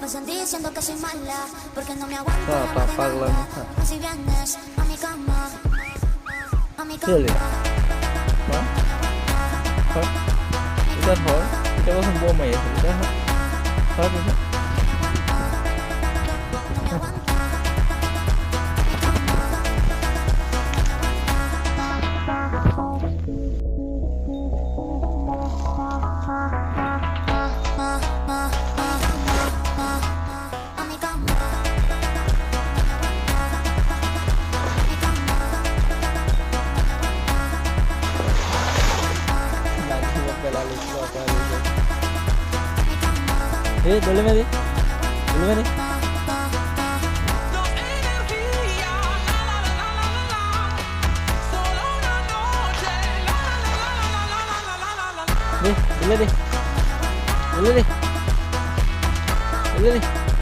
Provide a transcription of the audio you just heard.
me sentí diciendo que soy mala, porque no me aguanto la Papag lang. mañana. Si vienes a mi cama, a mi Really? cama. Hả? Hả? Kita hỏi cho có thằng bố mày thì kita hết đi. Dulu mah di. Dulu mah di. Dulu di. Dulu di. Dulu di.